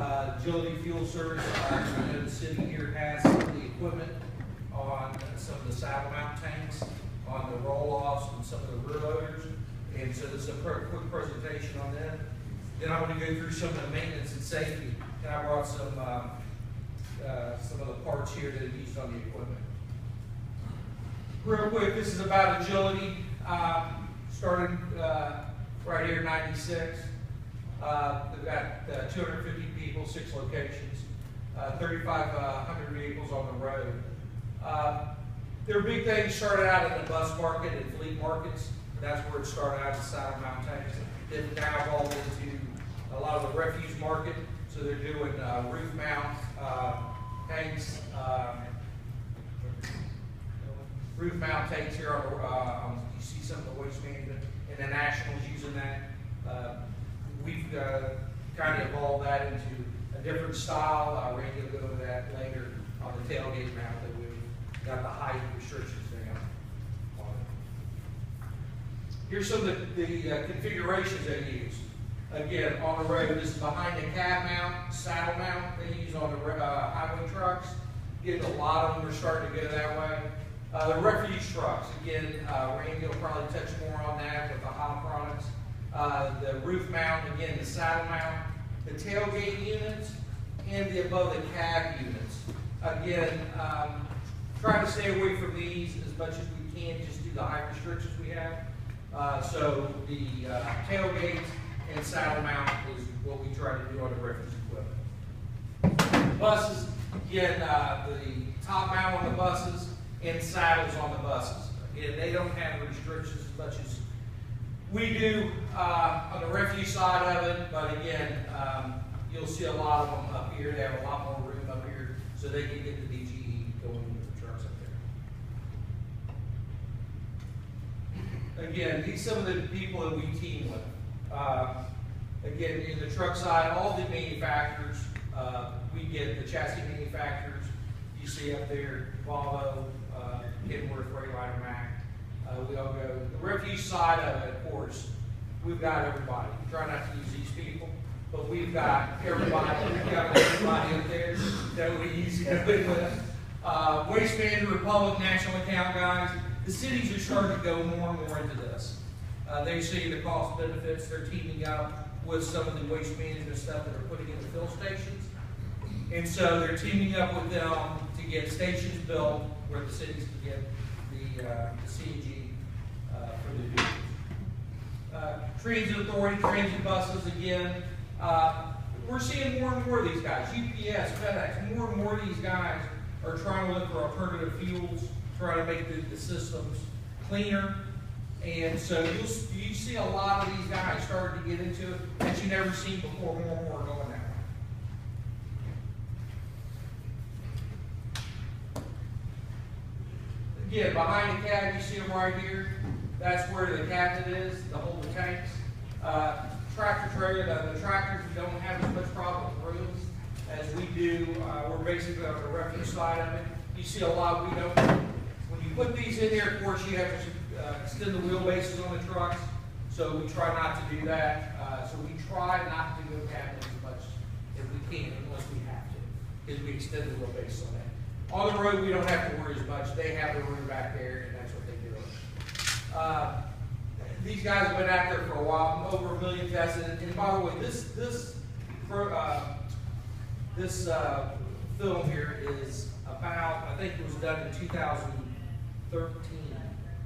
Agility Fuel Service. I know the city here has some of the equipment on some of the saddle mount tanks, on the roll-offs and some of the rear loaders. And so this is a quick presentation on that. Then I'm going to go through some of the maintenance and safety. And I brought some of the parts here that are used on the equipment. Real quick, this is about agility. Started right here in '96. They've got 250 people, 6 locations, 3,500 vehicles on the road. Their big things started out in the bus market and fleet markets. That's where it started out, the saddle mount tanks. They've now evolved into a lot of the refuse market. So they're doing roof mount tanks, roof mount tanks here on you see some of the waste management, and the Nationals using that. We've kind of evolved that into a different style. Randy will go over that later on the tailgate mount that we've got the height restrictions now on it. Here's some of the configurations they use. Again, on the road, this is behind the cab mount, saddle mount they use on the highway trucks. Again, a lot of them are starting to go that way. The refuse trucks, again, Randy will probably touch more on that with the hot products. The roof mount, again, the saddle mount, the tailgate units, and the above the cab units. Again, try to stay away from these as much as we can, just do the height restrictions we have. So the tailgate and saddle mount is what we try to do on the refuse equipment. Buses, again, the top mount on the buses and saddles on the buses. Again, they don't have restrictions as much as we do on the refuse side of it, but again, you'll see a lot of them up here. They have a lot more room up here, so they can get the DGE going into the trucks up there. Again, these are some of the people that we team with. Again, in the truck side, all the manufacturers, we get the chassis manufacturers. You see up there, Volvo, Kenworth, Freightliner, Mack. We all go. The refuse side of it, of course, we've got everybody. We try not to use these people, but we've got everybody. We've got everybody up there that we use to go with. Waste Management, Republic, National Account guys. The cities are starting to go more and more into this. They see the cost benefits. They're teaming up with some of the waste management stuff that are putting in the fill stations. And so they're teaming up with them to get stations built where the cities can get the CNG for the vehicles. Transit Authority, transit buses, again. We're seeing more and more of these guys. UPS, FedEx, more and more of these guys are trying to look for alternative fuels, trying to make the systems cleaner. And so you see a lot of these guys starting to get into it that you never seen before, more and more going that way. Again, behind the cab, you see them right here. That's where the cabinet is, to hold the tanks. Tractor trailer, the tractors don't have as much problem with rooms as we do. We're basically on the refuse side of it. You see a lot, we don't. When you put these in there, of course, you have to extend the wheelbases on the trucks. So we try not to do that. So we try not to go cabinets as much as we can unless we have to, because we extend the wheelbase on that. On the road, we don't have to worry as much. They have the room back there, and that's what they do. These guys have been out there for a while, over 1 million tests. And by the way, this film here is about, I think it was done in 2013.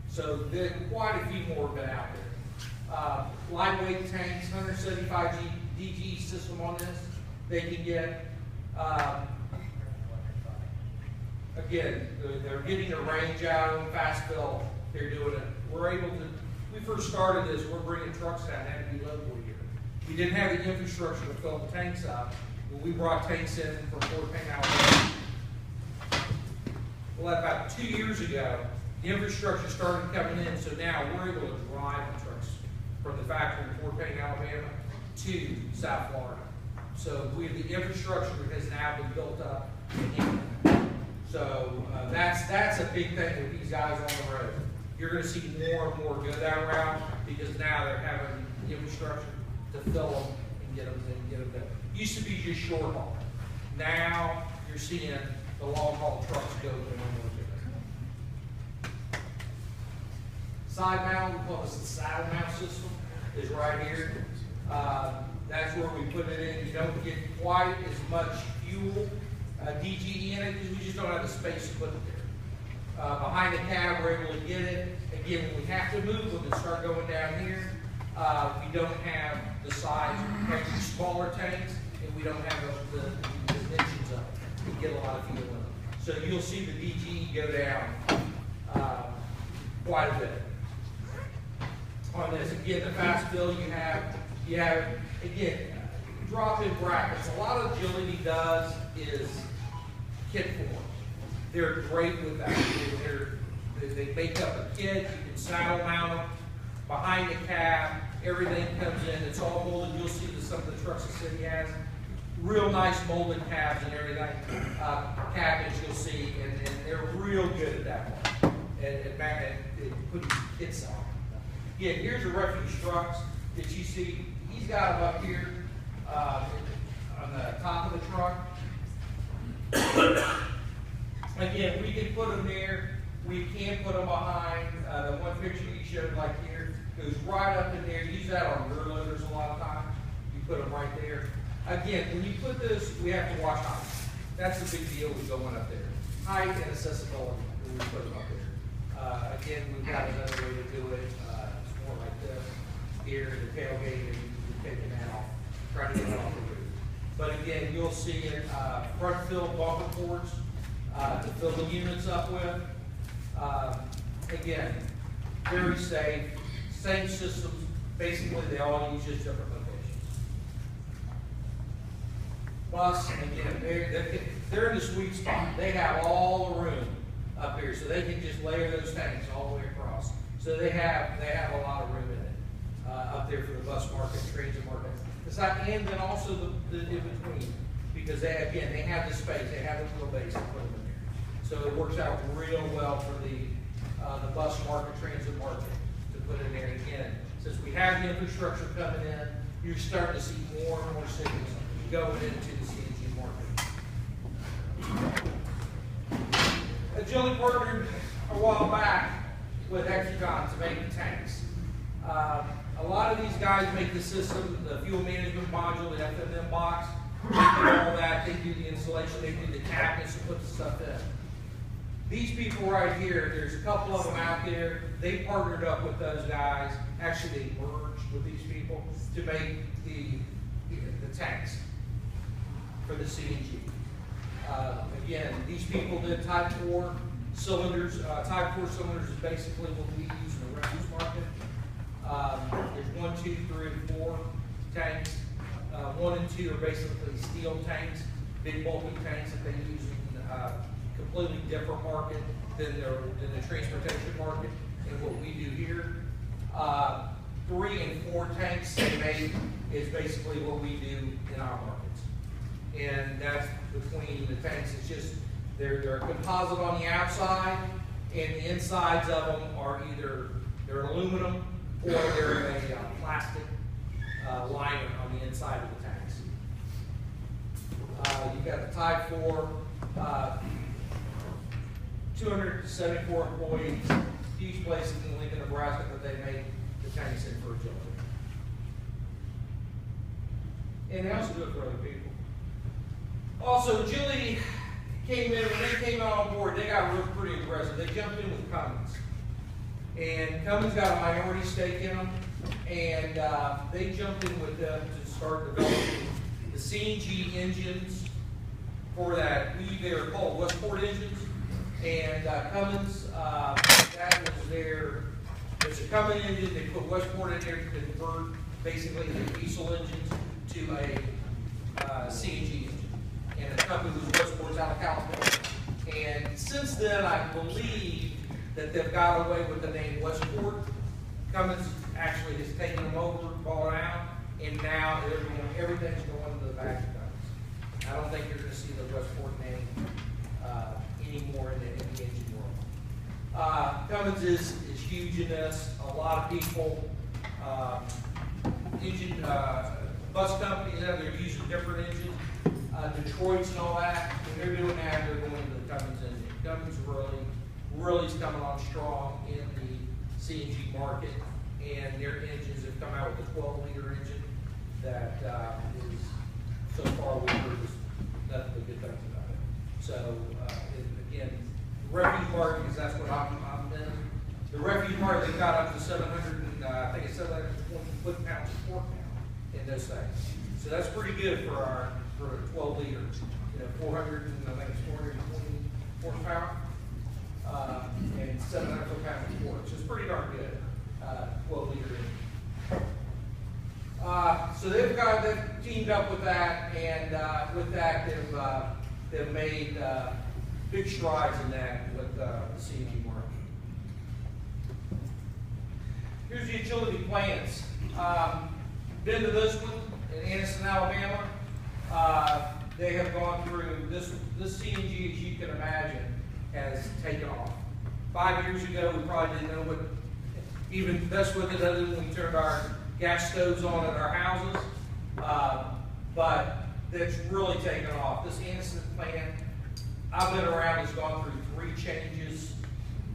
So quite a few more have been out there. Lightweight tanks, 175 DG system on this. They can get, again, they're getting the range out of them, fast fill, they're doing it. We're able to, we first started this, we're bringing trucks down, had to be local here. We didn't have the infrastructure to fill the tanks up, but we brought tanks in from Fort Payne, Alabama. Well, about 2 years ago, the infrastructure started coming in, so now we're able to drive the trucks from the factory in Fort Payne, Alabama to South Florida. So the infrastructure has now been built up. So that's a big thing with these guys on the road. You're going to see more and more go that route because now they're having the infrastructure to fill them and get them there. Used to be just short haul. Now you're seeing the long haul trucks go to more different. Side mount, we call this the saddle mount system, is right here. That's where we put it in. You don't get quite as much fuel DGE in it because we just don't have the space to put it there. Behind the cab, we're able to get it. Again, when we have to move them and start going down here, we don't have the size. We have two smaller tanks, and we don't have the dimensions of it. We get a lot of fuel in them. So you'll see the DGE go down quite a bit. On this, again, the fast fill you have again, drop-in brackets. A lot of agility does is kit form. They're great with that. They make up a kit. You can saddle mount them behind the cab. Everything comes in. It's all molded. You'll see that some of the trucks the city has real nice molded cabs and everything. Cabinets you'll see, and they're real good at that one. And putting kits on. Again, here's the refuse trucks that you see. He's got them up here on the top of the truck. Again, we can put them there. We can put them behind. The one picture you showed like here goes right up in there. Use that on rear loaders a lot of times. You put them right there. Again, when you put this, we have to watch height. That's the big deal with going up there. Height and accessibility when we put them up there. Again, we've got another way to do it. It's more like this. Here, the tailgate, and you're taking that off, trying to get it off the roof. But again, you'll see it, front fill bumper ports to fill the units up with. Again, very safe, same systems. Basically, they all use just different locations. Plus, again, they're in the sweet spot. They have all the room up here, so they can just layer those tanks all the way across. So they have a lot of room in it up there for the bus market, transit market, and then also the in between, because they have the space, they have the wheelbase to put them in there. So it works out real well for the bus market, transit market to put in there. Again, since we have the infrastructure coming in, you're starting to see more and more signals going into the CNG market. Agility partnered a while back with Hexagon to make the tanks. A lot of these guys make the system, the fuel management module, the FMM box, they do all that, they do the installation, they do the cabinets to put the stuff in. These people right here, there's a couple of them out there, they partnered up with those guys, actually they merged with these people to make the tanks for the CNG. Again, these people did Type 4 cylinders. Type 4 cylinders is basically what we use in the refuse market. There's 1, 2, 3, and 4 tanks. 1 and 2 are basically steel tanks, big bulky tanks that they use in a completely different market than the transportation market and what we do here. 3 and 4 tanks they make is basically what we do in our markets. And that's between the tanks, it's just, they're composite on the outside, and the insides of them are either, they're aluminum, or they're a plastic liner on the inside of the tanks. You've got the Type 4, 274 employees, huge places in Lincoln, Nebraska that they make the tanks in for agility. And they also do it for other people. Also, agility came in, when they came out on board, they got real pretty aggressive. They jumped in with Cummins. And Cummins got a minority stake in them, and they jumped in with them to start developing the CNG engines for that. They were called Westport engines, and Cummins, that was it's a Cummins engine. They put Westport in there to convert basically the diesel engines to a CNG engine. And the company was Westport's out of California. And since then, I believe that they've got away with the name Westport. Cummins actually has taken them over, bought out, and now everything's going to the back of Cummins. I don't think you're going to see the Westport name anymore in the engine world. Cummins is huge in this. A lot of people, bus companies out there using different engines, Detroit's and all that. When they're doing that, they're going to the Cummins engine. Cummins really is coming on strong in the CNG market, and their engines have come out with a 12-liter engine that is, so far we've heard nothing but good things about it. So, again, the refuse market, because that's what I'm in. The refuse market, they've got up to 700, I think it's 720 foot-pounds of torque now in those things. So that's pretty good for our 12 liters. You know, 400, I think it's 420 horsepower, and 700 foot-pounds of torque. So it's pretty darn good, 12 liter engine. So they've teamed up with that, and with that they've made big strides in that with the CNG market. Here's the utility plants. Been to this one in Anniston, Alabama. They have gone through this CNG, as you can imagine, has taken off. 5 years ago, we probably didn't know what even mess with it other than we turned our gas stoves on at our houses. But that's really taken off. This Anniston plant, I've been around, has gone through 3 changes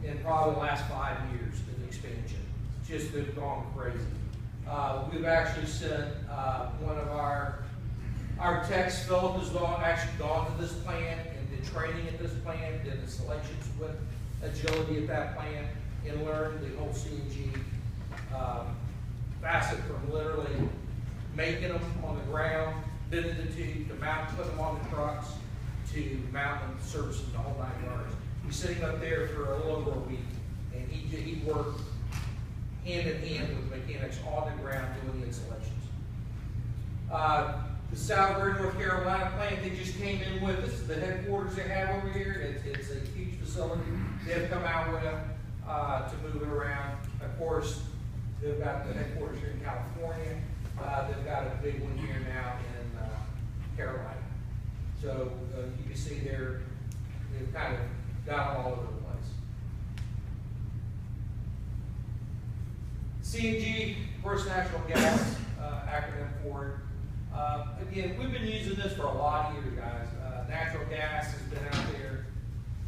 in probably the last 5 years of expansion. It's just been gone crazy. We've actually sent one of our techs, Philip, has actually gone to this plant and did training at this plant, did installations with Agility at that plant, and learned the whole CNG facet from literally making them on the ground, bending the tube, to mount, put them on the trucks, to mount them, servicing the whole 9 yards. He's sitting up there for a little over a week, and he worked hand in hand with mechanics on the ground doing the installations. The Southbury, North Carolina plant, they just came in with, this is the headquarters they have over here. It's a huge facility they've come out with to move it around. Of course, they've got the headquarters here in California. They've got a big one here now in Carolina. So you can see they've kind of got them all over the place. CNG, of course, natural gas, acronym for it. Again, we've been using this for a lot of years, guys. Natural gas has been out there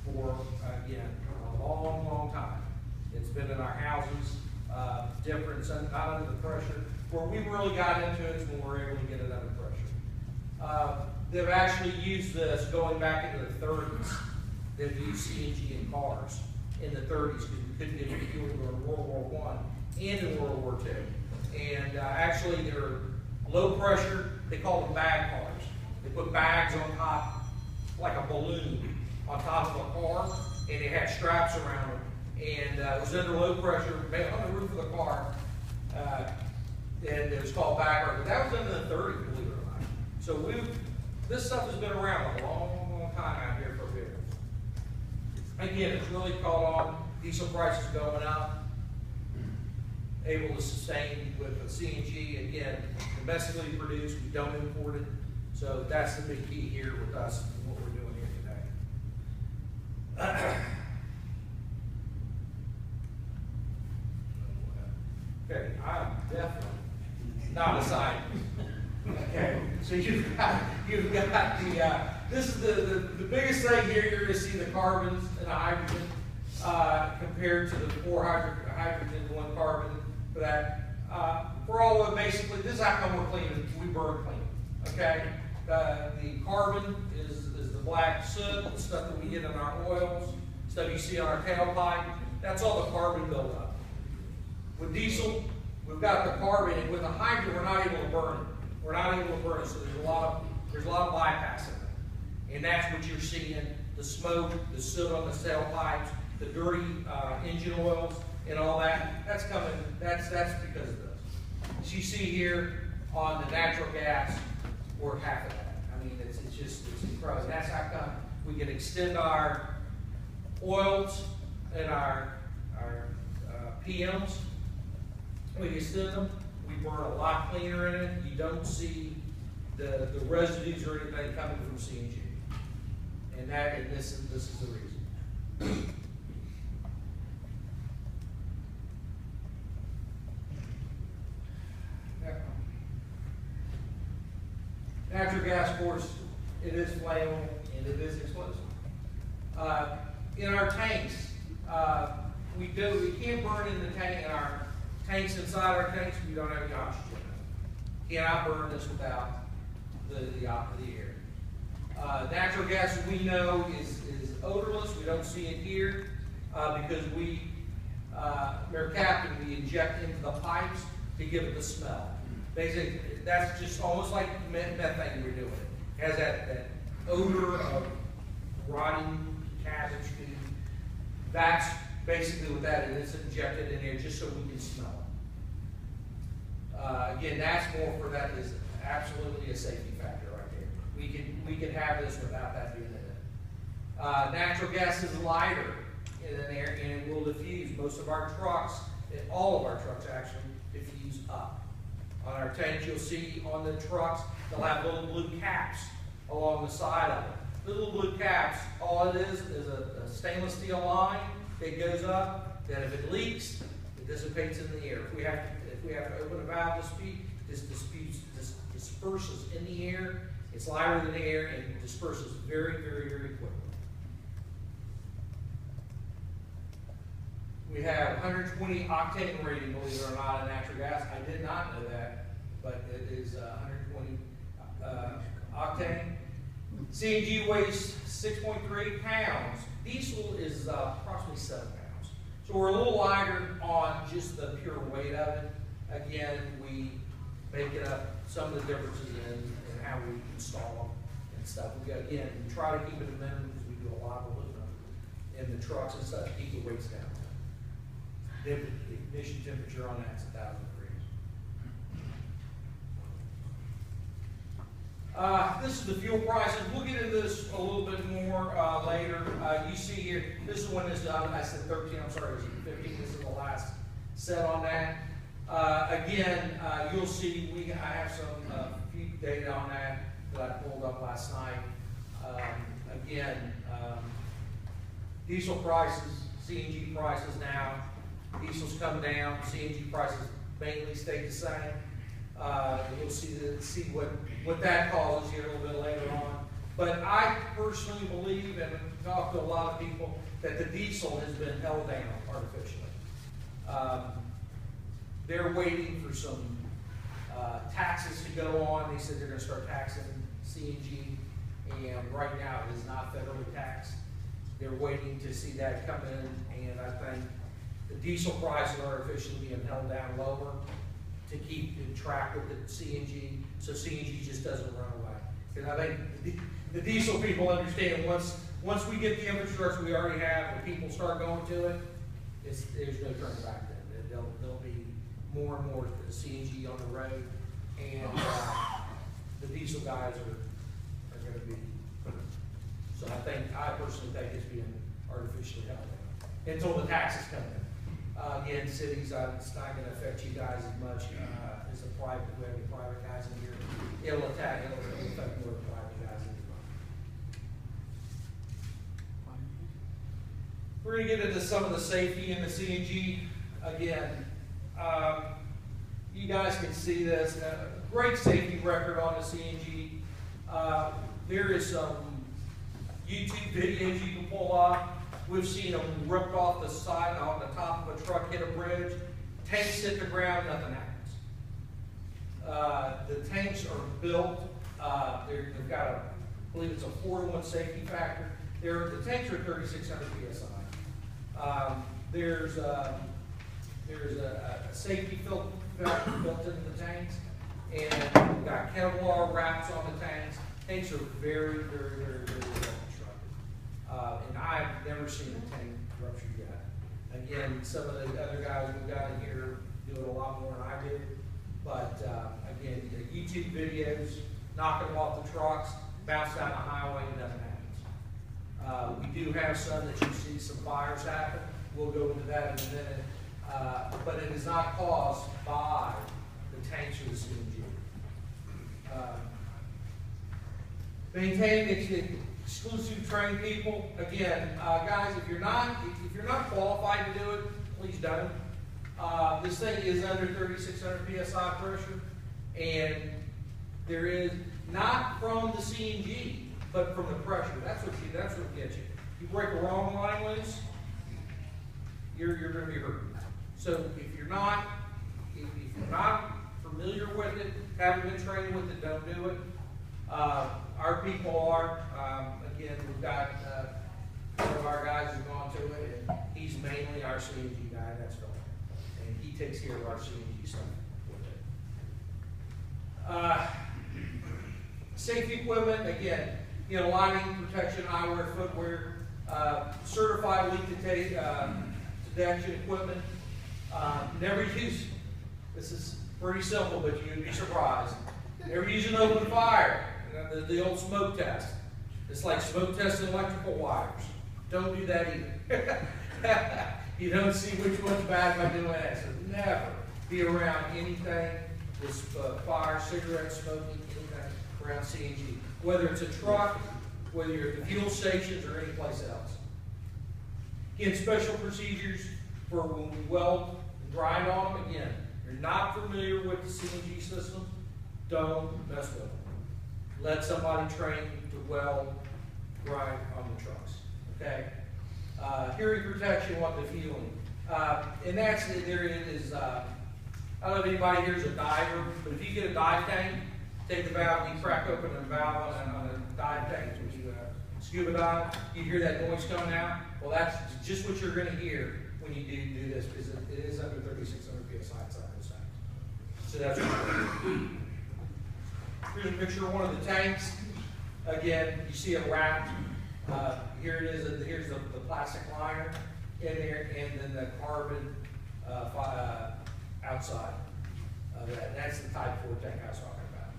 for, again, a long, long time. It's been in our houses, different, not under the pressure. Where we really got into it is when we were able to get it under pressure. They've actually used this going back into the 30s. They've used CNG in cars in the 30s because we couldn't get any fuel during World War I and in World War II. And actually, they're low pressure. They call them bag cars. They put bags on top, like a balloon, on top of a car, and they had straps around them. And it was under low pressure, on the roof of the car, and it was called bag cars. But that was under the 30s, believe it or not. So this stuff has been around a long, long time out here for vehicles. Again, it's really caught on. Diesel prices going up. Able to sustain with the CNG, again, domestically produced, we don't import it. So that's the big key here with us and what we're doing here today. Okay, I'm definitely not a scientist. Okay, so you've got the, this is the biggest thing here. You're going to see the carbons and the hydrogen compared to the 4 hydrogen, 1 carbon. For that, we're all basically, this is how come we're clean. We burn clean. Okay, the carbon is the black soot, the stuff that we get in our oils, stuff you see on our tailpipe. That's all the carbon buildup. With diesel, we've got the carbon, and with the hydrogen, we're not able to burn it. We're not able to burn it, so there's a lot of bypass in it, and that's what you're seeing: the smoke, the soot on the tailpipes, the dirty engine oils. And all that, that's coming, that's because of this. As you see here on the natural gas, we're half of that. I mean, it's incredible. That's how come we can extend our oils and our PMs. We extend them, we burn a lot cleaner in it. You don't see the residues or anything coming from CNG. And this is the reason. Natural gas, of course, it is flammable and it is explosive. In our tanks, we can't burn in the tank, in our tanks inside our tanks, we don't have any oxygen in them. Cannot burn this without the air. Natural gas, we know, is odorless. We don't see it here because we're capping, we inject into the pipes to give it the smell. Basically, that's just almost like methane we're doing. It has that odor of rotting cabbage food. That's basically what that is. It's injected in there just so we can smell it. Again, that's more for that is absolutely a safety factor right there. We can have this without that being in it. Natural gas is lighter in there and it will diffuse. Most of our trucks, all of our trucks actually, diffuse up. On our tanks, you'll see on the trucks, they'll have little blue caps along the side of it. The little blue caps, all it is a stainless steel line that goes up, that if it leaks, it dissipates in the air. If we have to open a valve to speed, this disperses in the air. It's lighter than the air and disperses very, very, very quickly. We have 120 octane rating, believe it or not, in natural gas. I did not know that, but it is 120 octane. CNG weighs 6.3 pounds. Diesel is approximately 7 pounds. So we're a little lighter on just the pure weight of it. Again, we make it up some of the differences in how we install them and stuff. We try to keep it a minimum because we do a lot of it in the trucks and stuff to keep the weights down. The ignition temperature on that's 1,000 degrees. This is the fuel prices. We'll get into this a little bit more later. You see here, this is when this done. I said 13, I'm sorry, it was 15. This is the last set on that. Again, you'll see I have some few data on that I pulled up last night. Diesel prices, CNG prices now. Diesel's come down, CNG prices mainly stayed the same. You'll see what that causes here a little bit later on. But I personally believe, and I've talked to a lot of people, that the diesel has been held down artificially. They're waiting for some taxes to go on. They said they're going to start taxing CNG, and right now it is not federally taxed. They're waiting to see that come in, and I think the diesel prices are artificially being held down lower to keep in track with the CNG, so CNG just doesn't run away. Because I think the diesel people understand once we get the infrastructure we already have, and people start going to it, there's no turning back then. There'll be more and more CNG on the road, and the diesel guys are going to be. So I personally think it's being artificially held down until the taxes come in. Again, cities, it's not going to affect you guys as much as the private. We have any private guys in here. It'll affect more the private guys in here. We're going to get into some of the safety in the CNG. Again, you guys can see this. Great safety record on the CNG. There is some YouTube videos you can pull up. We've seen them ripped off the side, on the top of a truck, hit a bridge. Tanks hit the ground, nothing happens. The tanks are built, they've got I believe it's a 4-to-1 safety factor. The tanks are 3,600 PSI. There's a safety filter built into the tanks, and we've got Kevlar wraps on the tanks. Tanks are very, very, very, very well constructed. And I've never seen a tank rupture yet. Again, some of the other guys we've got in here do it a lot more than I do. But again, the YouTube videos, knocking them off the trucks, bounce down the highway, nothing happens. We do have some that you see some fires happen. We'll go into that in a minute. But it is not caused by the tanks or the CNG. Maintaining exclusive trained people. Again, guys, if you're not qualified to do it, please don't. This thing is under 3,600 PSI pressure, and there is not from the CNG, but from the pressure. That's what gets you. You break a wrong line loose, you're going to be hurt. So if you're not familiar with it, haven't been trained with it, don't do it. Our people are. Again, we've got one of our guys who's gone to it, and he's mainly our CNG guy. That's Phil, and he takes care of our CNG stuff with it. Safety equipment, again, lining, protection, eyewear, footwear, certified leak detection equipment. Never use, this is pretty simple, but you'd be surprised. Never use an open fire, the old smoke test. It's like smoke testing electrical wires. Don't do that either. You don't see which one's bad by doing that. So never be around anything with fire, cigarette smoking, anything around CNG. Whether it's a truck, whether you're at the fuel stations or any place else. Again, special procedures for when we weld and grind on them. Again, if you're not familiar with the CNG system, don't mess with them. Let somebody train to weld, grind on the trucks. Okay? Hearing protection, what the fueling. And that's, there it is, I don't know if anybody here is a diver, but if you get a dive tank, take the valve, you crack open a valve on a dive tank. When you scuba dive, you hear that noise coming out. Well, that's just what you're going to hear when you do this, because it is under 3,600 psi inside those tanks. So that's what here's a picture of one of the tanks. Again, you see it wrapped. Here it is. Here's the plastic liner in there, and then the carbon outside of that. And that's the Type 4 tank I was talking about.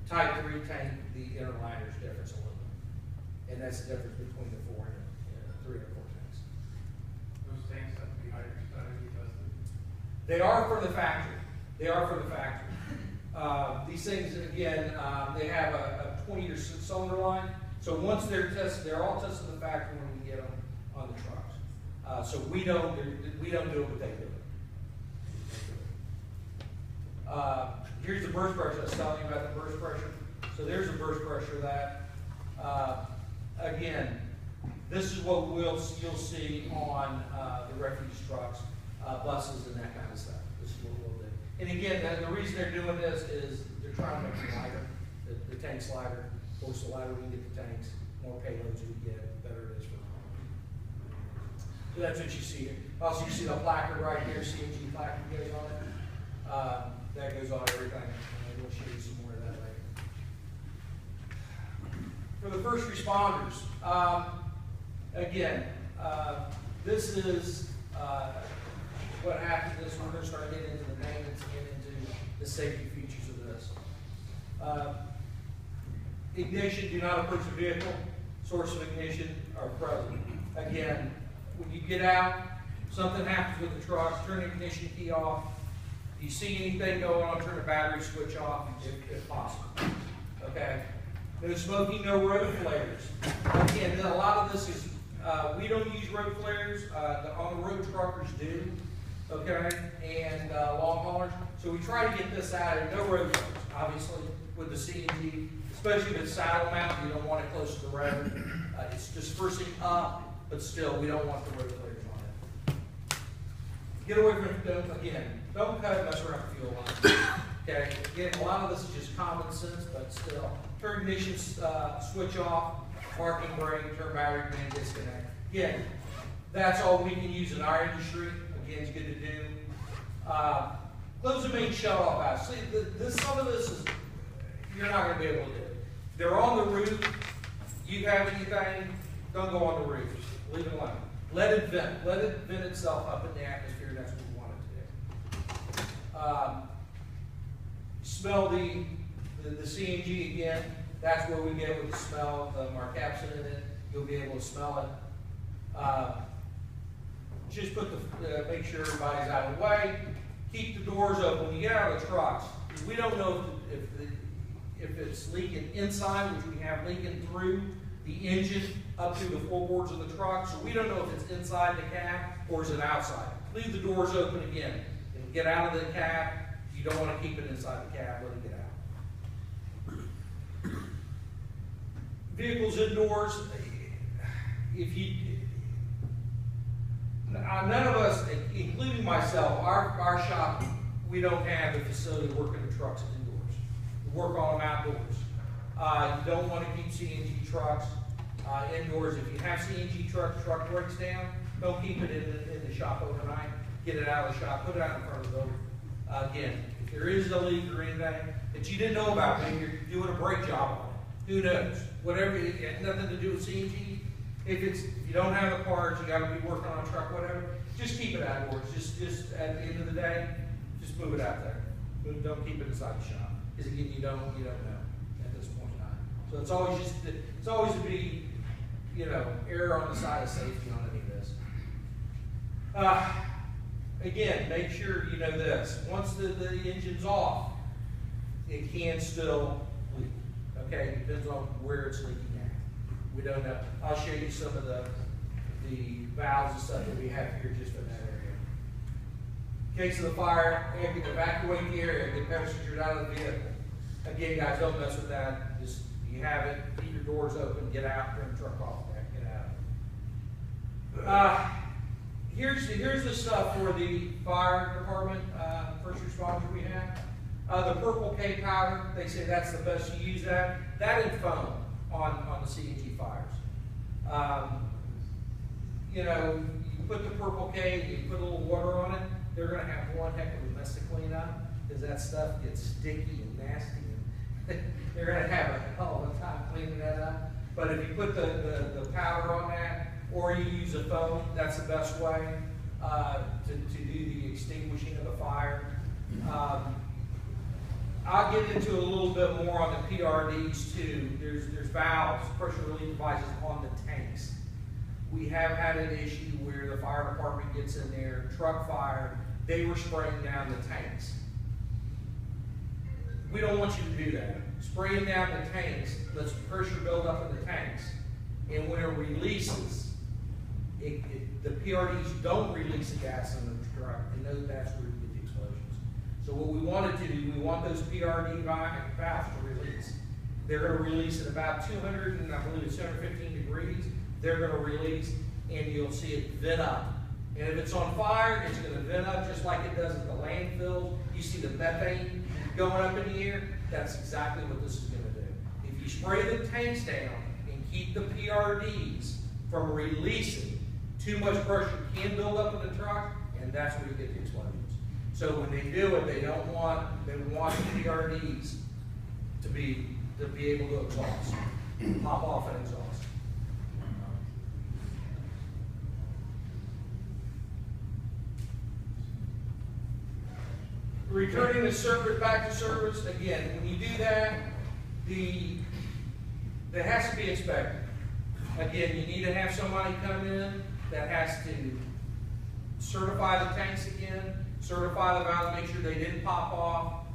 Type 3 tank, the inner liner is different, it's aluminum, and that's the difference between the 4 and 3 and 4 tanks. Those tanks have to be hydrostatically tested. They are for the factory. They are for the factory. These things, again, they have a 20-year cylinder line. So once they're tested, they're all tested in the factory when we get them on the trucks. So we don't do it, but they do it. Here's the burst pressure. I was telling you about the burst pressure. So there's the burst pressure of that. Again, this is what you'll see on the refuse trucks, buses, and that kind of stuff. This is what we'll do. And again, the reason they're doing this is they're trying to make it lighter. The tank's lighter. Of course, the lighter we get the tanks, more payloads we get, the better it is for them. So that's what you see here. Also, you see the placard right here, CNG placard goes on it. That goes on everything. And we'll show you some more of that later. For the first responders, again, this is what happens is we're going to start getting into the maintenance and into the safety features of this. Ignition, do not approach the vehicle. Source of ignition are present. Again, when you get out, something happens with the truck, turn the ignition key off. If you see anything going on, turn the battery switch off if possible. Okay? No smoking, no road flares. Again, a lot of this is, we don't use road flares. The on-the-road truckers do. Okay? And long haulers. So we try to get this out of no road flares, obviously, with the CNG. Especially if it's saddle mount, you don't want it close to the road. It's dispersing up, but still, we don't want the road flares on it. Get away from it, don't cut it, mess around with fuel line. Okay, again, a lot of this is just common sense, but still. Turn ignition switch off, parking brake, turn battery command disconnect. Again, that's all we can use in our industry. Again, it's good to do. Close the main shut-off valve. See, some of this is, you're not going to be able to do it. They're on the roof. You have anything, don't go on the roof. Leave it alone. Let it vent. Let it vent itself up in the atmosphere. That's what we want it to do. Smell the CNG again. That's where we get with the smell of the marcapsin in it. You'll be able to smell it. Just put make sure everybody's out of the way. Keep the doors open. When you get out of the trucks, we don't know if it's leaking inside, which we have leaking through the engine up through the floorboards of the truck. So we don't know if it's inside the cab or is it outside. Leave the doors open again. And get out of the cab. You don't want to keep it inside the cab. Let it get out. vehicles indoors, if you, none of us, including myself, our shop, we don't have the facility to work in the trucks indoors. We work on them outdoors. You don't want to keep CNG trucks indoors. If you have CNG truck breaks down, don't keep it in the shop overnight. Get it out of the shop, put it out in front of the building. Again, if there is a leak or anything that you didn't know about, maybe you're doing a brake job on it. Who knows? Whatever, it has nothing to do with CNG. If you don't have the parts, you got to be working on a truck, whatever. Just keep it outdoors. Just at the end of the day, just move it out there. Don't keep it inside the shop, because again, you don't know at this point in time. So it's always to be, err on the side of safety on any of this. Again, make sure you know this. Once the engine's off, it can still leak. Okay, depends on where it's leaking at. We don't know. I'll show you some of the valves and stuff that we have here just in that area. In case of the fire, evacuate the area, get passengers out of the vehicle. Again, guys, don't mess with that. Just, you have it, keep your doors open, get out, turn the truck off, get out. Here's the stuff for the fire department, first responders we have. The purple K powder, they say that's the best to use that. That and foam on the CNG fires. You put the purple K, you put a little water on it, they're going to have one heck of a mess to clean up, because that stuff gets sticky and nasty, and they're going to have a hell of a time cleaning that up. But if you put the powder on that, or you use a foam, that's the best way to do the extinguishing of the fire. I'll get into a little bit more on the PRDs too. There's valves, pressure relief devices on the tanks. We have had an issue where the fire department gets in there, truck fire, they were spraying down the tanks. We don't want you to do that. Spraying down the tanks lets pressure build up in the tanks, and when it releases, the PRDs don't release the gas in the truck, and that's where you get the explosions. So what we wanted to do, we want those PRD valves to release. They're going to release at about 200, and I believe it's 215 degrees. They're going to release, and you'll see it vent up. And if it's on fire, it's going to vent up just like it does at the landfills. You see the methane going up in the air? That's exactly what this is going to do. If you spray the tanks down and keep the PRDs from releasing, too much pressure can build up in the truck, and that's where you get the explosions. So when they do it, they want the PRDs to be able to exhaust, pop off and exhaust. Returning the service back to service, again, when you do that, that has to be inspected. Again, you need to have somebody come in that has to certify the tanks again, certify the valves, make sure they didn't pop off,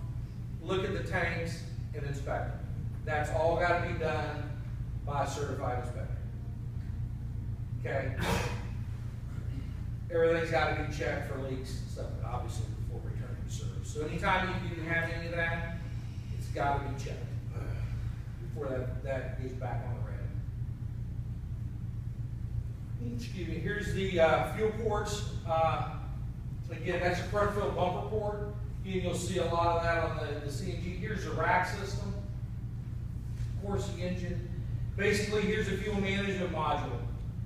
look at the tanks, and inspect them. That's all got to be done by a certified inspector. Okay? Everything's got to be checked for leaks and stuff, obviously, before returning to service. So anytime you didn't have any of that, it's got to be checked before that goes back on the red. Excuse me, here's the fuel ports. Again, that's a front fill bumper port. You'll see a lot of that on the CNG. Here's the rack system. Of course, the engine. Basically, here's a fuel management module.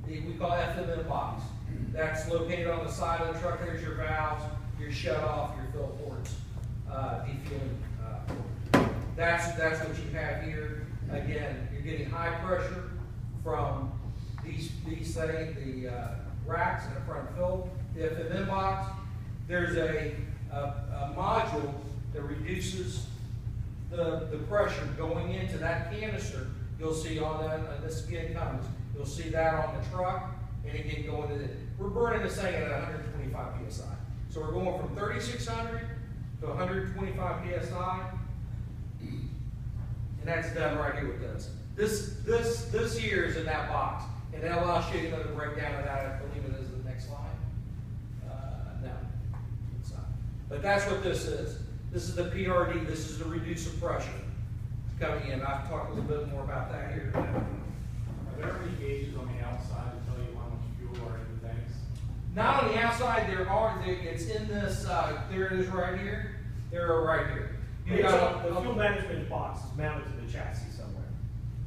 We call FMM box. That's located on the side of the truck. There's your valves, your shut off, your fill ports, defueling. That's what you have here. Again, you're getting high pressure from these things, the racks and the front fill. The FMM box. There's a module that reduces the pressure going into that canister. You'll see on that, this again comes, you'll see that on the truck, and again going to we're burning this thing at 125 PSI. So we're going from 3,600 to 125 PSI, and that's done right here with this. This here is in that box, and I'll show you another breakdown of that. I believe it is the next slide. No, it's not. But that's what this is. This is the PRD. This is the reducer pressure coming in. I've talked a little bit more about that here. there any gauges on the outside to tell you how much fuel are in the tanks? Not on the outside, it's in this, there it is right here, they're right here. You got The fuel management box is mounted to the chassis somewhere.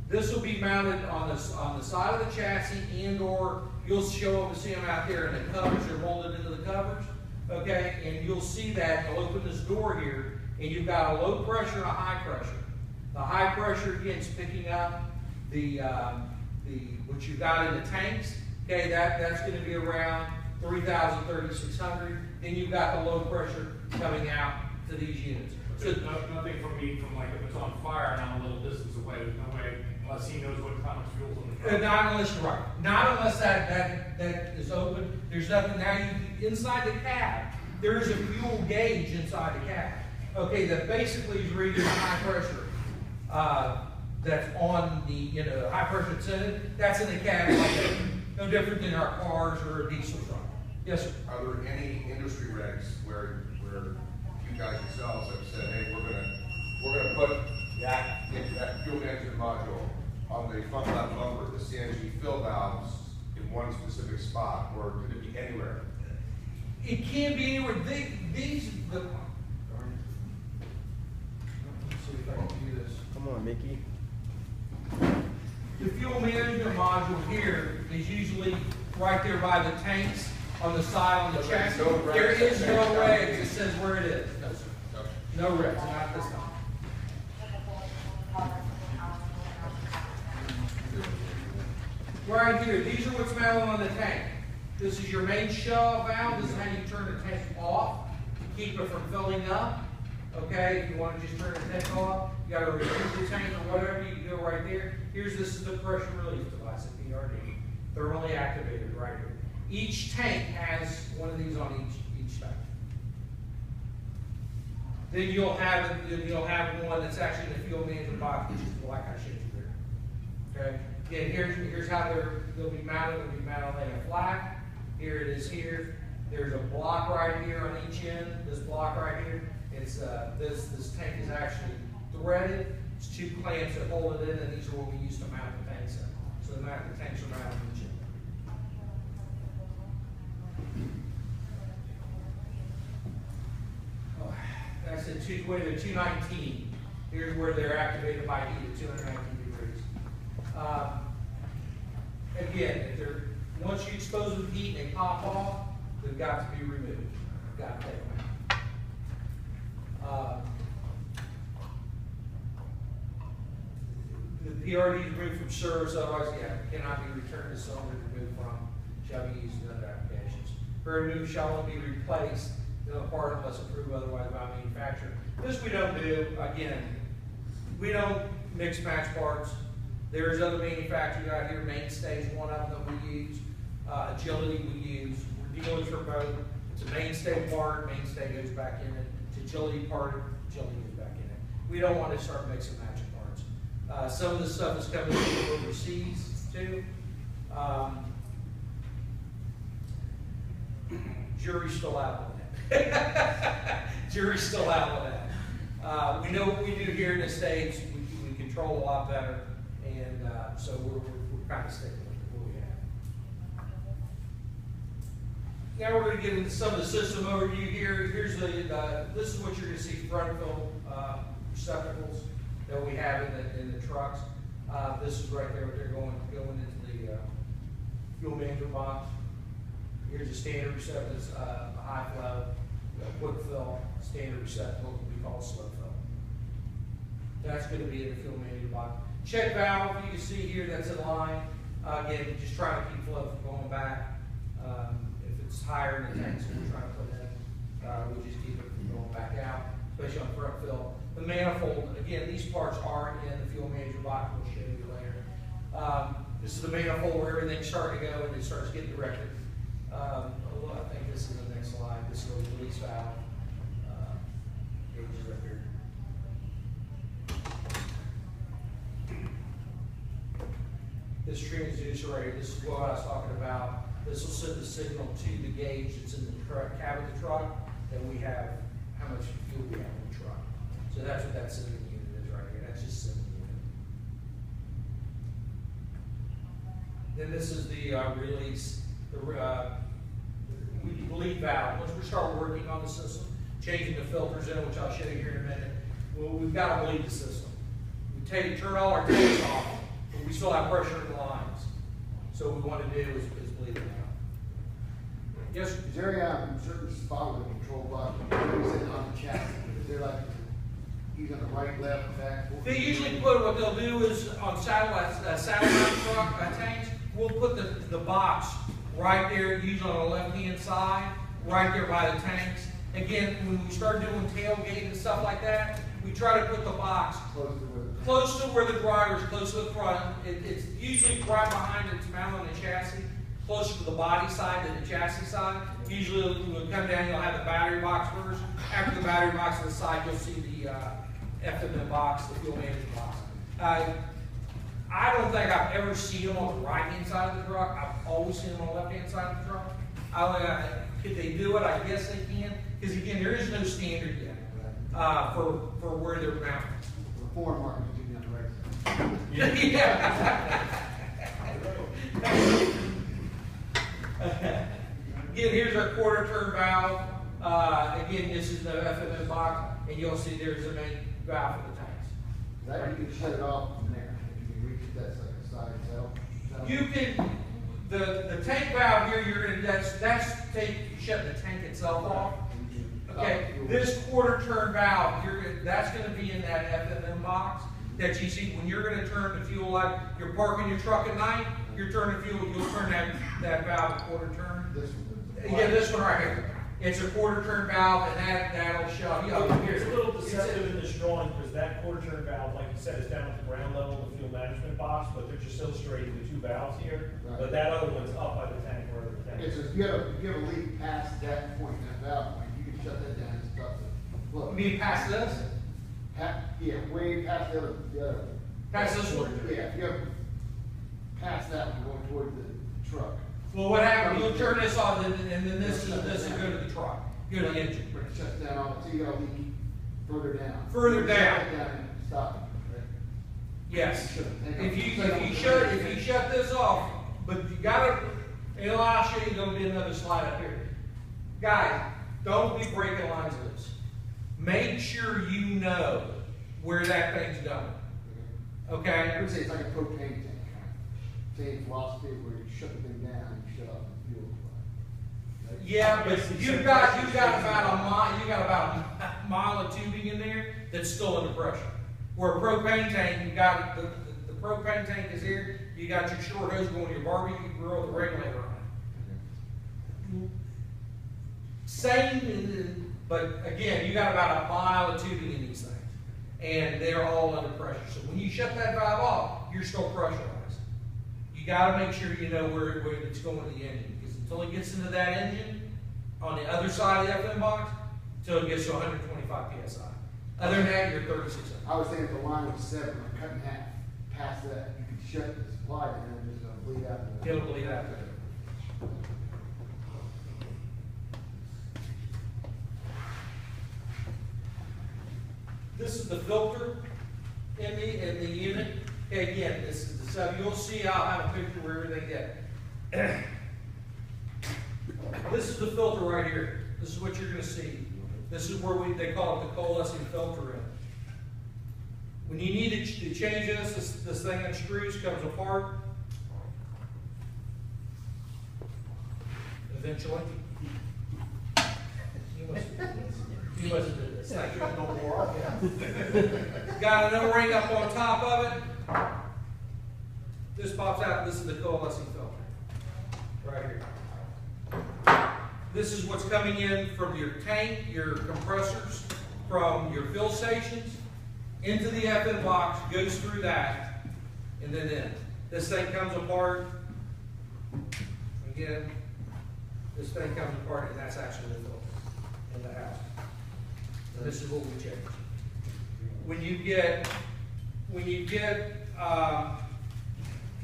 This will be mounted on the side of the chassis, and or you'll show up to see them out there in the covers, they're molded into the covers, okay? And you'll see that, you'll open this door here, and you've got a low pressure and a high pressure. The high pressure, again, is picking up what you've got in the tanks, okay? That's gonna be around 3,000, 3,600. Then you've got the low pressure coming out to these units. So nothing from me from like if it's on fire and I'm a little distance away, there's no way unless he knows how much fuel's on the truck. Not unless you're right. Not unless that is open. There's nothing now. Inside the cab, there is a fuel gauge inside the cab. Okay, that basically is reading the high pressure. That's on the high pressure that's in it. That's in the cab. Like no different than our cars or a diesel truck. Yes, sir. Are there any industry regs where you guys yourselves have said, hey, we're gonna put that fuel management module on the front left bumper, the CNG fill valves in one specific spot, or could it be anywhere? It can be anywhere. Let's see if I can do this. Come on, Mickey. The fuel management module here is usually right there by the tanks on the side on the So chassis. there's no regs There is that no say regs that says where it is. No, sir. Okay. No regs, not this time. Right here, these are what's mounted on the tank. This is your main shell valve. This is how you turn the tank off to keep it from filling up. Okay, if you want to just turn the tank off, you got to remove the tank or whatever, you can go right there. This is the pressure relief device, the PRD, thermally activated right here. Each tank has one of these on each tank. Then you'll have one that's actually in the fuel management box, which is like I showed you there. Okay. Again, here's how they'll be mounted. They'll be mounted on a flat. Here it is here. There's a block right here on each end. This block right here. It's this tank is actually threaded. It's two clamps that hold it in, and these are what we use to mount the tanks in. So the tanks are mounted on each end. Oh, that's the 219. Here's where they're activated by heat at 219 degrees. Again, once you expose them to heat and they pop off, they've got to be removed. You've got to take them out. The PRD is removed from service, otherwise, cannot be returned to cylinder removed from, shall be used in other applications. For removed shall only be replaced, no part unless approved otherwise by manufacturer. This we don't do. Again, we don't mix match parts. There's other manufacturers out here. Mainstay is one of them that we use. Agility we use. We're dealers for both. It's a mainstay part. Mainstay goes back in it. It's agility part. Agility goes back in it. We don't want to start mixing matching parts. Some of the stuff is coming from overseas too. Jury's still out on that. Jury's still out on that. We know what we do here in the States. We control a lot better. And so we're kind of sticking with what we have. Now we're going to get into some of the system overview here. Here's this is what you're going to see front fill receptacles that we have in the trucks. This is right there what they're going into the fuel management box. Here's a standard receptacle, it's a high flow, quick fill, standard receptacle, we call slow fill. That's going to be in the fuel management box. Check valve, you can see here, that's in line. Again, just trying to keep flow from going back. If it's higher in the tanks that we're trying to put in, we just keep it from going back out, especially on front fill. The manifold, again, these parts are in the fuel management box, we'll show you later. This is the manifold where everything's starting to go and it starts getting directed. I think this is the next slide. This is the release valve. Gauges up here. This transducer right here, this is what I was talking about. This will send the signal to the gauge that's in the cab of the truck, and we have how much fuel we have in the truck. So that's what that sending unit is right here. That's just sending unit. Then this is the release, the bleed valve. Once we start working on the system, changing the filters in, which I'll show you here in a minute, well, we've got to bleed the system. We turn all our tanks off, but we still have pressure in the lines. So what we want to do is bleed them out. Yes, sir? Is there a certain spot with the control block, is it on the chassis? Is there like, either the right, left, back? forth? They usually what they'll do is on satellite truck tanks, we'll put the box right there, usually on the left-hand side, right there by the tanks. Again, when we start doing tailgate and stuff like that, we try to put the box close to where the driver is, close to the front. It's usually right behind its mount on the chassis, closer to the body side than the chassis side. Usually when we come down, you'll have the battery box first. After the battery box on the side, you'll see the FMM box, the fuel management box. I don't think I've ever seen them on the right-hand side of the truck. I've always seen them on the left-hand side of the truck. Could they do it? I guess they can. Because again, there is no standard yet for where they're mounted. The foreign market is doing that right. Again, here's our quarter turn valve. Again, this is the FMM box, and you'll see there's the main valve for the tanks. That you can shut it off from there. If you can reach it, that's like a side cell. You can, the tank valve here, that's shutting the tank itself off. Okay, this quarter turn valve, that's going to be in that FMM box that you see when you're going to turn the fuel, like you're parking your truck at night, you're turning fuel, you'll turn that valve a quarter turn. This one. Yeah, this one right here. It's a quarter turn valve, and that'll shut you up. It's a little deceptive in this drawing, because that quarter turn valve, like you said, is down at the ground level of the fuel management box, but they're just illustrating the two valves here. Right. But that other one's up by the tank, wherever the tank It's is. just, if you have a leak past that point, that valve point, you can shut that down and stop it. Look. You mean past this? Yeah, way past the other. Past this one? Yeah, if you have past that one, going toward the truck. Well, what happens, you'll turn this on, and then this is go to the truck, go to the engine. But it shuts down on it, so you got a leak further down. Further You down. Shut it down and stop it, right? Yes. You shouldn't. If you shut this off, but you gotta, and I'll show you, there'll be another slide up here. Guys, don't be breaking lines loose. Make sure you know where that thing's going. I Okay? would say it's like a propane tank, kind of. Same philosophy where you shut the thing down and you shut off the fuel supply. Right? Yeah, but you've got about a mile of tubing in there that's still under pressure. Where a propane tank, you got the propane tank is here, you got your short hose going to your barbecue grill with a regulator on it. Same, but again, you got about a mile of tubing in these things, and they're all under pressure. So when you shut that valve off, you're still pressurized. You got to make sure you know where it's going to the engine, because until it gets into that engine on the other side of the FM box, until it gets to 125 psi. Other than that, you're 3600. I was saying if the line was 7, like cut in half, past that, you could shut the supply down and it's gonna bleed out. It'll bleed out. This is the filter in the unit. Okay, again, this is the sub. You'll see I'll have a picture where everything is. This is the filter right here. This is what you're going to see. This is where they call it the coalescing filter in. When you need to change this thing that screws comes apart. Eventually. You must have did this. Thank you. Got an O-ring up on top of it. This pops out. This is the coalescing filter. Right here. This is what's coming in from your tank, your compressors, from your fill stations, into the FM box, goes through that, and then in. This thing comes apart. Again, this thing comes apart, and that's actually the filter in the house. And this is what we change. When you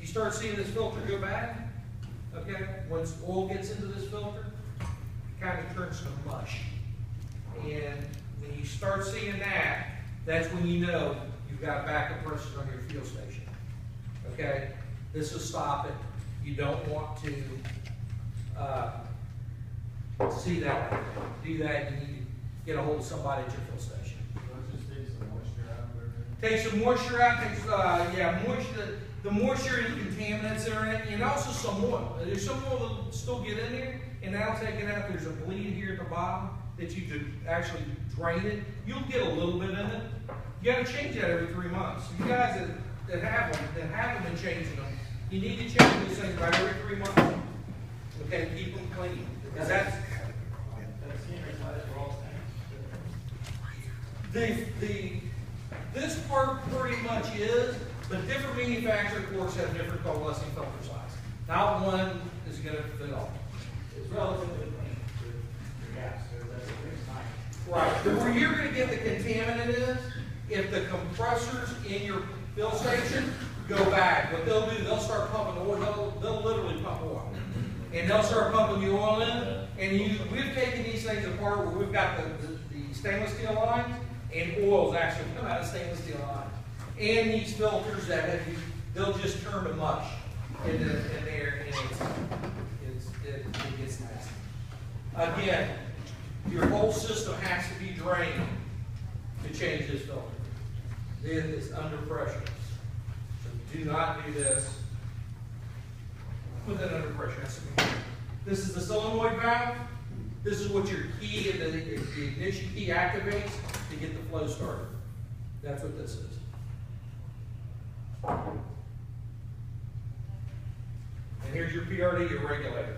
start seeing this filter go bad, okay, once oil gets into this filter, it kind of turns to mush. And when you start seeing that, that's when you know you've got backup pressures on your fuel station. Okay, this will stop it. You don't want to, see that, do that, you need to get a hold of somebody at your fill station. Take some moisture out, takes, moisture, the moisture and contaminants that are in it, and also some oil. There's some oil that'll still get in there, and that'll take it out. There's a bleed here at the bottom that you could actually drain it. You'll get a little bit in it. You gotta change that every 3 months. You guys that haven't been changing them, you need to change these things about every 3 months. Okay, keep them clean, because that's, this part pretty much is, but different manufacturer, of course, have different coalescing filter size. Not one is gonna fit all. It's relatively clean, the gas, that's nice. Right, but where you're gonna get the contaminant is, if the compressors in your fill station go bad, what they'll do, they'll start pumping oil, they'll literally pump oil. And they'll start pumping the oil in, and we've taken these things apart where we've got the stainless steel lines, and oils actually come out of stainless steel lines. And these filters they'll just turn to mush in there, and it gets nasty. Again, your whole system has to be drained to change this filter. It is under pressure. So do not do this. Put that under pressure. This is the solenoid valve. This is what your key and the ignition key activates to get the flow started. That's what this is. And here's your PRD, your regulator.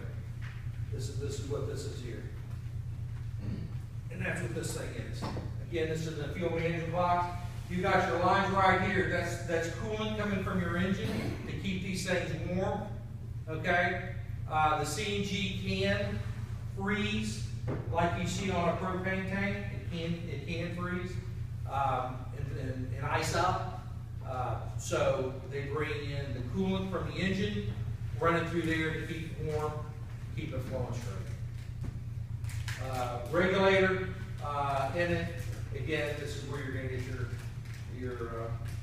This is what this is here. And that's what this thing is. Again, this is the fuel management box. You got your lines right here. That's coolant coming from your engine to keep these things warm. Okay? The CNG can freeze like you see on a propane tank. It can freeze and ice up. So they bring in the coolant from the engine, run it through there to keep it warm, keep it flowing straight. Regulator in it. Again, this is where you're going to get your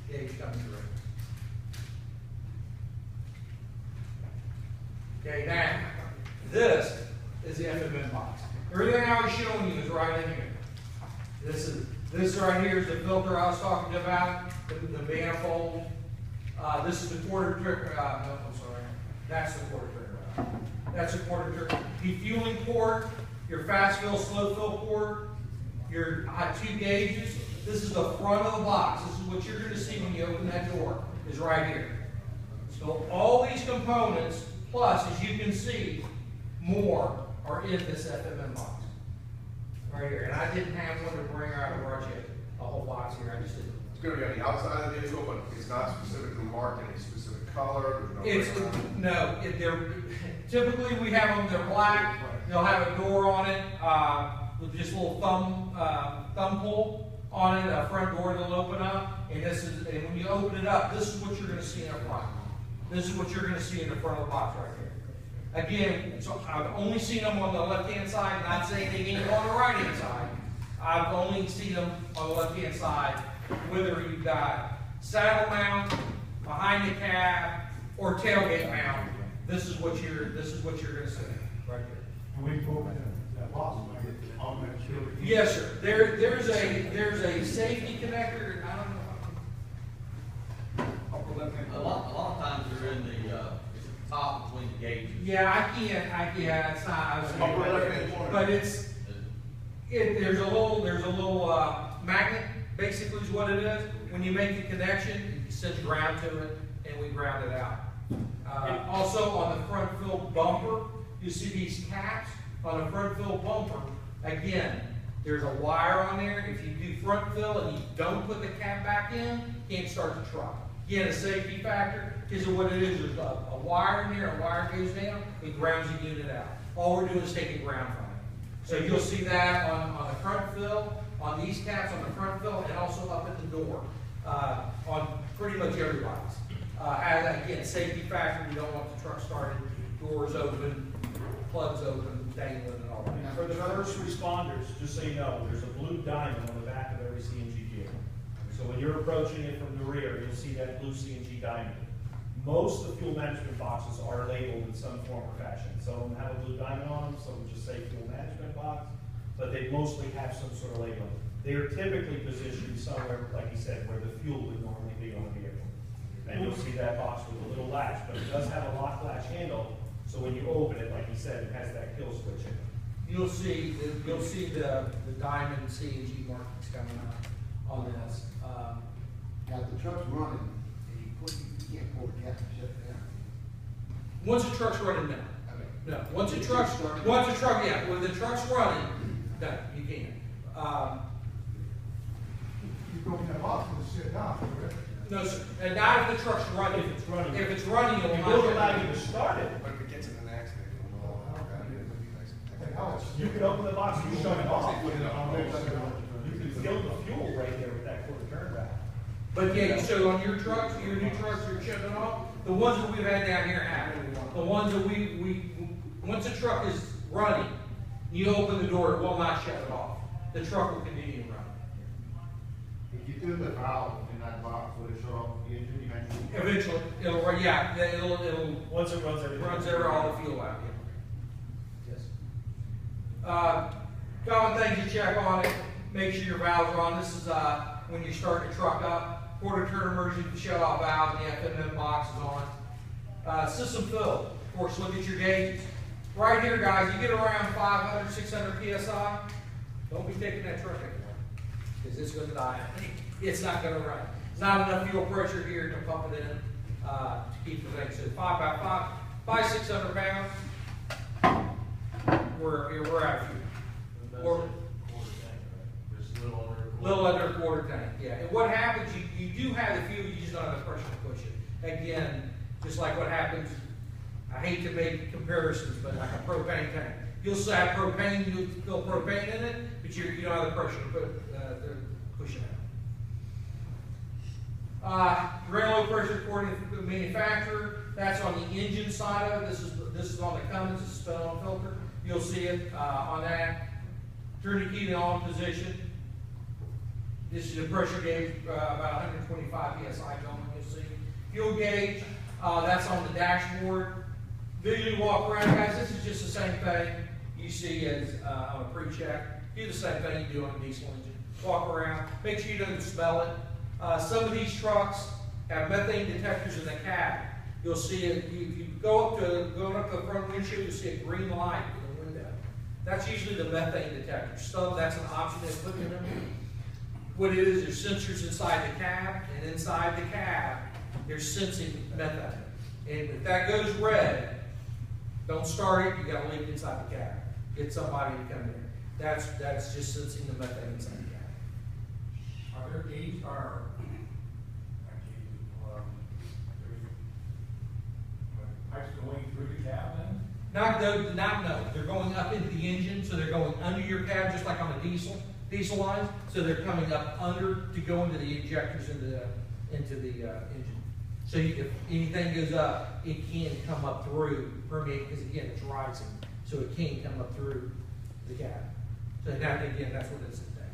gauge coming through. Okay, now this is the FMM box. Everything I was showing you is right in here. This right here is the filter I was talking about, the manifold. This is the quarter turn. No, I'm sorry. That's the quarter turn. That's the quarter turn. Defueling port, your fast fill, slow fill port, your two gauges. This is the front of the box. This is what you're going to see when you open that door. Is right here. So all these components, plus as you can see, more are in this FMM box. Right here. And I didn't have one to bring out of brought you a whole box here. I just didn't. It's going to be on the outside of the vehicle, but it's not specifically marked in a specific color. Typically we have them, they're black. They'll have a door on it with just a little thumb pull on it, a front door that'll open up. And when you open it up, this is what you're going to see in the front. This is what you're going to see in the front of the box right here. Again, so I've only seen them on the left-hand side, not saying they ain't on the right-hand side. I've only seen them on the left-hand side, whether you've got saddle mount, behind the cab, or tailgate mount. This is what you're going to see right here. And we open that box, automatic shield. Yes, sir. There's a safety connector. I don't know. Upper left-hand. A lot of times they're in the top between the gauges. Yeah, it's not. But there's a little magnet. Basically, is what it is. When you make the connection, you send ground to it, and we ground it out. Also, on the front fill bumper, you see these caps on the front fill bumper. Again, there's a wire on there. If you do front fill and you don't put the cap back in, you can't start the truck. Again, a safety factor is what it is. There's a wire in there, a wire goes down, it grounds the unit out. All we're doing is taking ground from it. So you'll see that on the front fill, on these caps on the front fill, and also up at the door, on pretty much everybody's. Again, safety factor, we don't want the truck started, doors open, plugs open, dangling and all that. For the first responders, just so you know, there's a blue diamond on the back of every CNG vehicle. So when you're approaching it from the rear, you'll see that blue CNG diamond. Most of the fuel management boxes are labeled in some form or fashion. Some of them have a blue diamond on them, some just say fuel management box, but they mostly have some sort of label. They are typically positioned somewhere, like you said, where the fuel would normally be on the vehicle. And you'll see that box with a little latch, but it does have a lock latch handle, so when you open it, like you said, it has that kill switch in it. You'll see the diamond C&G markings coming out on this. Now, the truck's running, and you can't pull the cap and shut it down. Once the truck's running, no. Okay. No, once the truck's yeah, when the truck's running, no, you can't. You broke that box and sit down, correct? No, sir, and not if the truck's running. If it's running. If it's running, It it'll will not. allow you to start it. But if it gets in an accident, it'll And how it's, You can open the box and shut it off. You can fill the fuel right there with that quarter turn valve. But yeah, so on your trucks, your new trucks you're shipping off, the ones that we've had down here have. The ones that once the truck is running, you open the door, it will not shut it off. The truck will continue to run. If you do the valve in that box, will it shut off the engine eventually? Eventually, it'll run, yeah, it'll Once it runs everything. runs over all the fuel out, yeah. Yes. Common things to check on it, make sure your valves are on. This is, when you start the truck up, quarter turn emergency shut off valve, and the FMM box is on. System fill, of course, look at your gauges. Right here, guys, you get around 500, 600 PSI, don't be taking that truck anymore, because it's gonna die. It's not gonna run. There's not enough fuel pressure here to pump it in, to keep the thing. So 600 pounds, we're out of fuel. Or Just a little under. little under a quarter tank, yeah. And what happens, you do have the fuel, you just don't have the pressure to push it. Again, just like what happens, I hate to make comparisons, but like a propane tank. You'll still have propane, you'll fill propane in it, but you don't have the pressure to push it out. Drain low pressure according to the manufacturer, that's on the engine side of it. This is on the Cummins, it's spun on filter. You'll see it on that. Turn the key to on position. This is a pressure gauge, about 125 PSI going, you'll see. Fuel gauge, that's on the dashboard. Visually walk around, guys, this is just the same thing you see as on a pre-check. Do the same thing you do on a diesel engine. Walk around, make sure you don't smell it. Some of these trucks have methane detectors in the cab. You'll see it, if you going up to the front windshield, you'll see a green light in the window. That's usually the methane detector. That's an option they put in there. What it is, there's sensors inside the cab, and inside the cab, they're sensing methane. And if that goes red, don't start it, you gotta leave it inside the cab. Get somebody to come in. That's just sensing the methane inside the cab. Are there gauges, pipes going through the cab then? No, they're going up into the engine, so they're going under your cab, just like on a diesel lines. So they're coming up under to go into the injectors into the engine. So if anything goes up, it can come up through, permeate, because again, it's rising, so it can come up through the cab. So now, again, that's what it's today.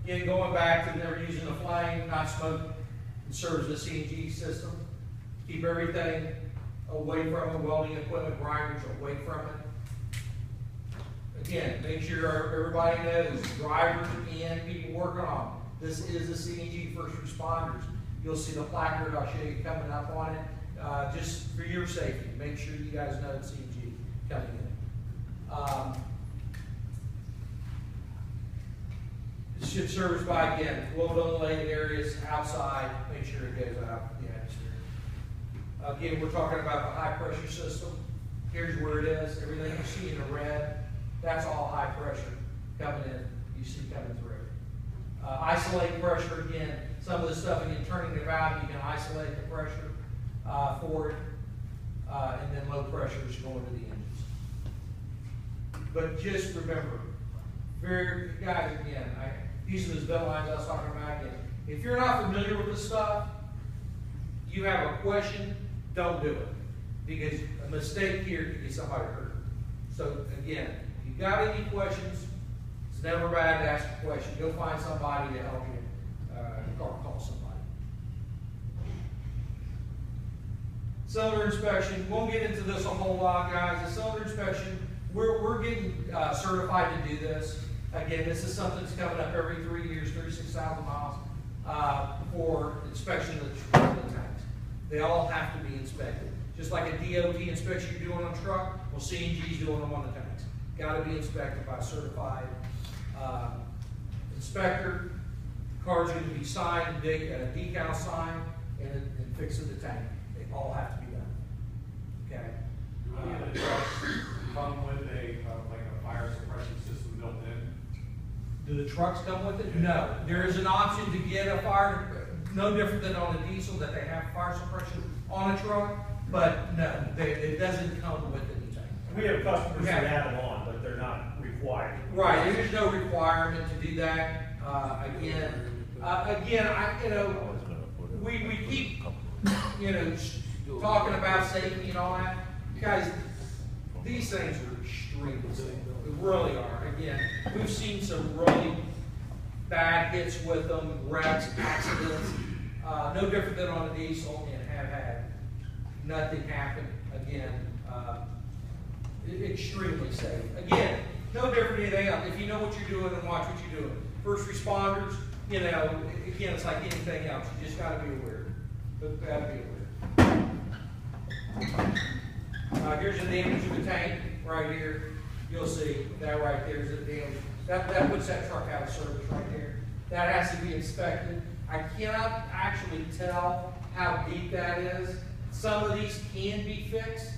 Again, going back to never using a flame, not smoke, it serves the CNG system. Keep everything away from it, welding equipment, grinders away from it. Again, make sure everybody knows, drivers and people working on it. This is the CNG first responders. You'll see the placard I'll show you coming up on it. Just for your safety, make sure you guys know it's CNG coming in. This should service by, again, load unloaded areas outside, make sure it goes out the atmosphere. Again, we're talking about the high pressure system. Here's where it is. Everything you see in the red, that's all high pressure coming in, you see coming through. Isolate pressure, again, some of the stuff, again, turning the valve, you can isolate the pressure for it, and then low pressure is going to the engines. But just remember, guys, again, these are those belt lines I was talking about again. If you're not familiar with this stuff, you have a question, don't do it. Because a mistake here could get somebody hurt. So again, if you've got any questions, it's never bad to ask a question. You'll find somebody to help you, or call somebody. cylinder inspection, won't get into this a whole lot, guys. The cylinder inspection, we're getting certified to do this. Again, this is something that's coming up every 3 years, 36,000 miles, for inspection of the tanks. They all have to be inspected. Just like a DOT inspection you're doing on a truck, well, CNG's doing them on the tanks. Got to be inspected by a certified inspector. Car's going to be signed, decal signed, and fixing the tank. They all have to be done. Okay. Do any of the trucks come with like a fire suppression system built in? Do the trucks come with it? No. There is an option to get a fire, no different than on a diesel, that they have fire suppression on a truck, but no, it doesn't come with anything. We have customers that have them on, but they're not required. Right, there's no requirement to do that. We keep, talking about safety and all that. Guys, these things are extremely safe. They really are. Again, we've seen some really bad hits with them, wrecks, accidents, no different than on a diesel, and have had nothing happen. Again, extremely safe. Again, no different than anything else. If you know what you're doing and watch what you're doing. First responders, again, it's like anything else. You just got to be aware. But got to be aware. Here's the damage of the tank right here. You'll see that right there is the damage. That puts that truck out of service right there. That has to be inspected. I cannot actually tell how deep that is. Some of these can be fixed.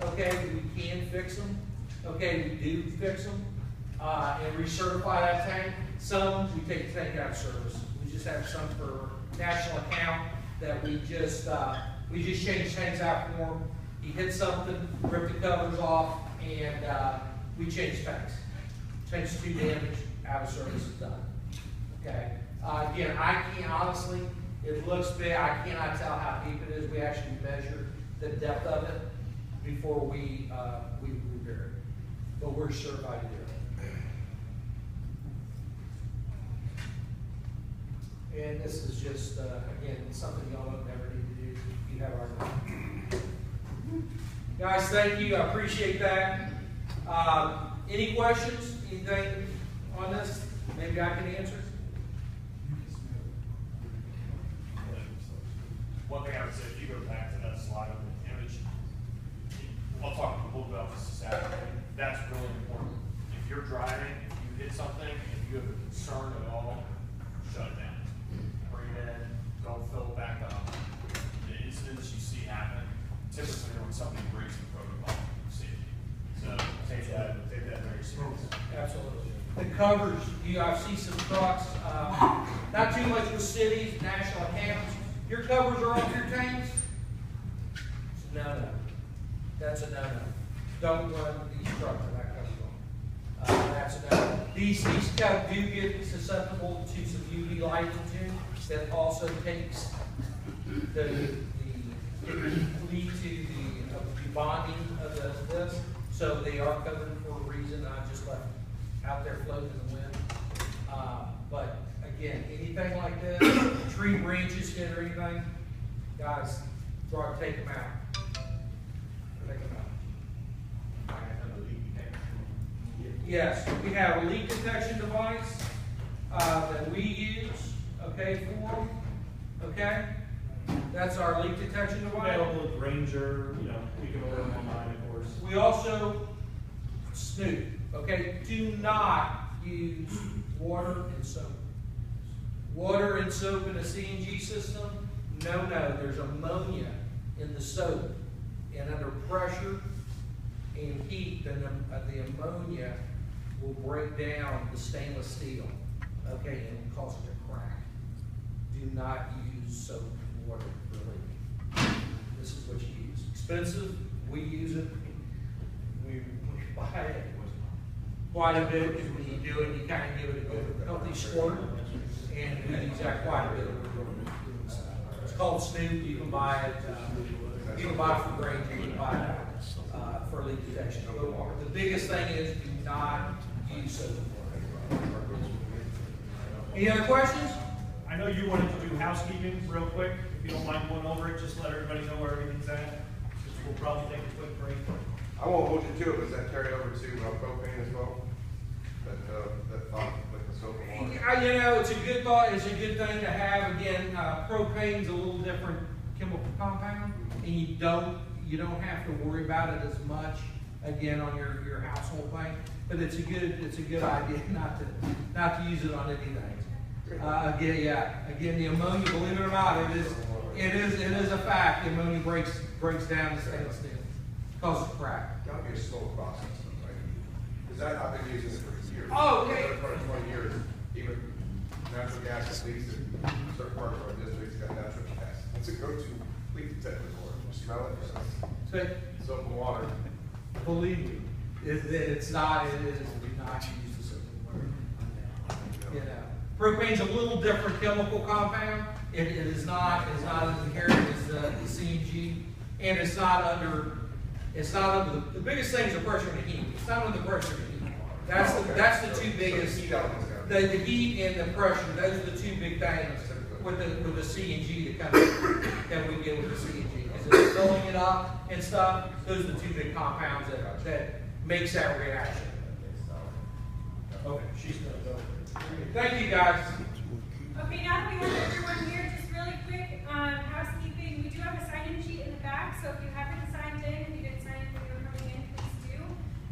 Okay, we can fix them. Okay, we do fix them and recertify that tank. Some, we take the tank out of service. We just have some for national account that we just change tanks out for him. He hit something, ripped the covers off, and we change tanks. Tanks too damaged, out of service is done. Okay. Again, I can't honestly, it looks big, I cannot tell how deep it is. We actually measure the depth of it before we repair it. But we're certified to do it. And this is just, again, something y'all don't never need to do. You have our money. Guys, thank you. I appreciate that. Any questions? Anything on this? Maybe I can answer? One thing I would say, if you go back to that slide of the image, I'll talk a little about this Saturday. That's really important. If you're driving, if you hit something, if you have a concern at all, shut it down. Bring it in, don't fill it back up. The incidents you see happen, typically when somebody breaks the protocol of safety. So take that very seriously. Absolutely. The covers, I've seen some trucks, not too much with cities, national accounts. Your covers are off your tanks? No. That's a no-no. Don't run these trucks with that cover on. That's a no. These do get susceptible to some UV light too. That also takes the lead to the bonding of this. So they are covered for a reason. I just left out there floating in the wind. But again, anything like this, tree branches hit or anything, guys, take them out. Take them out. Yes, we have a leak detection device that we use, okay, for them, okay? That's our leak detection device. Available with Ranger, we can order them online, of course. We also snoop, okay? Do not use water and soap. Water and soap in a CNG system? No. There's ammonia in the soap. And under pressure and heat, then the ammonia will break down the stainless steel. Okay, and cause it to crack. Do not use soap and water for leaking. This is what you use. Expensive, we use it. We buy it quite a bit, because when you do it, you kind of give it a good healthy squirt. And we use that quite a bit. It's called Snoop. You can buy it. You can buy it from Granger. You can buy it for leak detection. The biggest thing is do not use soap. Any other questions? I know you wanted to do housekeeping real quick. If you don't mind going over it, just let everybody know where everything's at. We'll probably take a quick break. I won't hold you to it, but does that carry over to propane as well? That thought, like the soap and water? You know, it's a good thought, it's a good thing to have. Again, propane's a little different chemical compound, and you don't have to worry about it as much, again, on your household thing. But it's a good idea not to use it on anything. Again, the ammonia, believe it or not, it is a fact. The ammonia breaks down the stainless steel, causes crack. Gotta be a slow process, right? Because I've been using it for years. Oh, okay. For 20 years, even natural gas, at least in certain parts of our district's got natural gas. It's a go-to leak detector for it. You smell it, So, soap and water. believe me, it is not used as a word. You know, propane's a little different chemical compound. It is not as inherent as the CNG, and it's not under the biggest thing is the pressure and the heat. It's not under the pressure and the heat. That's the two biggest. The heat and the pressure, those are the two big things with the CNG that we get with the CNG. Is it's filling it up and stuff. Those are the two big compounds that makes that reaction. Okay, she's gonna go. Thank you, guys. Okay, now that we have everyone here, just really quick, housekeeping, we do have a sign-in sheet in the back, so if you haven't signed in, if you didn't sign in when you were coming in, please do.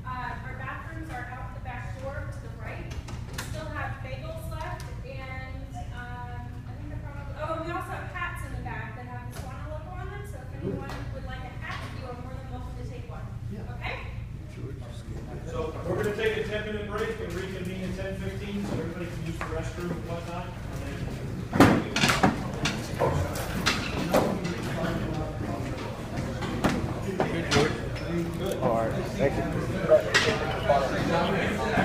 Our bathrooms are out the back door to the right. We still have bagels left, and, I think they're probably, and we also have hats in the back that have the Swana logo on them, so if anyone would like a hat, you are more than welcome to take one. Okay? So we're gonna take a 10-minute break and reconvene in 10:15, so everybody can use the restroom at one time. All right, thank you.